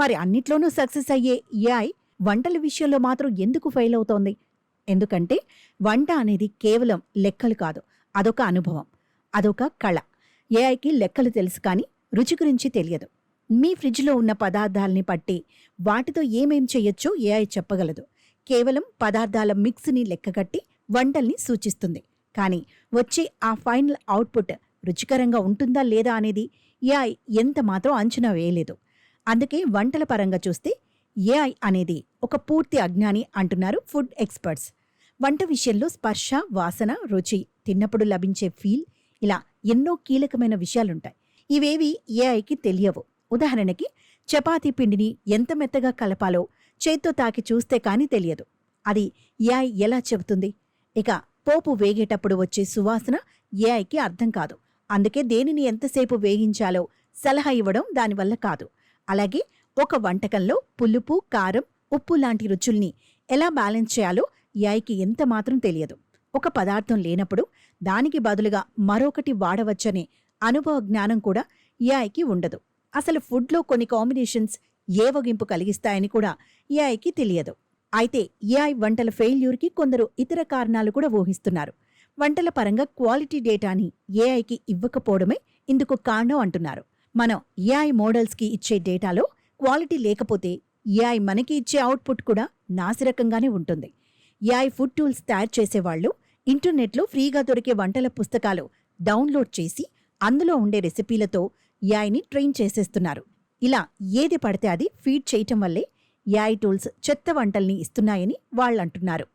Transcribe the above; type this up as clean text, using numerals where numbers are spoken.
మరి అన్నిట్లోనూ సక్సెస్ అయ్యే ఏఐ వంటల విషయంలో మాత్రం ఎందుకు ఫెయిల్ అవుతోంది? ఎందుకంటే వంట అనేది కేవలం లెక్కలు కాదు, అదొక అనుభవం, అదొక కళ. ఏఐకి లెక్కలు తెలుసు కానీ రుచి గురించి తెలియదు. మీ ఫ్రిడ్జ్లో ఉన్న పదార్థాల్ని పట్టి వాటితో ఏమేం చెయ్యొచ్చో ఏఐ చెప్పగలదు. కేవలం పదార్థాల మిక్స్ని లెక్కగట్టి వంటల్ని సూచిస్తుంది. కానీ వచ్చే ఆ ఫైనల్ అవుట్పుట్ రుచికరంగా ఉంటుందా లేదా అనేది ఏఐ ఎంత మాత్రం అంచనా వేయలేదు. అందుకే వంటల పరంగా చూస్తే ఏఐ అనేది ఒక పూర్తి అజ్ఞాని అంటున్నారు ఫుడ్ ఎక్స్పర్ట్స్. వంట విషయంలో స్పర్శ, వాసన, రుచి, తిన్నప్పుడు లభించే ఫీల్, ఇలా ఎన్నో కీలకమైన విషయాలుంటాయి. ఇవేవి ఏఐకి తెలియవు. ఉదాహరణకి చపాతీ పిండిని ఎంత మెత్తగా కలపాలో చేత్తో తాకి చూస్తే కానీ తెలియదు. అది ఏఐ ఎలా చెబుతుంది? ఇక పోపు వేగేటప్పుడు వచ్చే సువాసన ఏఐకి అర్థం కాదు. అందుకే దేనిని ఎంతసేపు వేగించాలో సలహా ఇవ్వడం దానివల్ల కాదు. అలాగే ఒక వంటకంలో పులుపు, కారం, ఉప్పు లాంటి రుచుల్ని ఎలా బ్యాలెన్స్ చేయాలో ఏఐకి ఎంత మాత్రం తెలియదు. ఒక పదార్థం లేనప్పుడు దానికి బదులుగా మరొకటి వాడవచ్చనే అనుభవ జ్ఞానం కూడా ఏఐకి ఉండదు. అసలు ఫుడ్లో కొన్ని కాంబినేషన్స్ ఏవగింపు కలిగిస్తాయని కూడా ఏఐకి తెలియదు. అయితే ఏఐ వంటల ఫెయిల్యూర్కి కొందరు ఇతర కారణాలు కూడా ఊహిస్తున్నారు. వంటల పరంగా క్వాలిటీ డేటాని ఏఐకి ఇవ్వకపోవడమే ఇందుకు కారణం అంటున్నారు. మనం ఏఐ మోడల్స్కి ఇచ్చే డేటాలో క్వాలిటీ లేకపోతే ఏఐ మనకి ఇచ్చే అవుట్పుట్ కూడా నాసిరకంగానే ఉంటుంది. ఏఐ ఫుడ్ టూల్స్ తయారు చేసేవాళ్లు ఇంటర్నెట్లో ఫ్రీగా దొరికే వంటల పుస్తకాలు డౌన్లోడ్ చేసి అందులో ఉండే రెసిపీలతో ఏఐని ట్రైన్ చేసేస్తున్నారు. ఇలా ఏది పడితే అది ఫీడ్ చేయటం వల్లే ఏఐ టూల్స్ చెత్త వంటల్ని ఇస్తున్నాయని వాళ్ళంటున్నారు.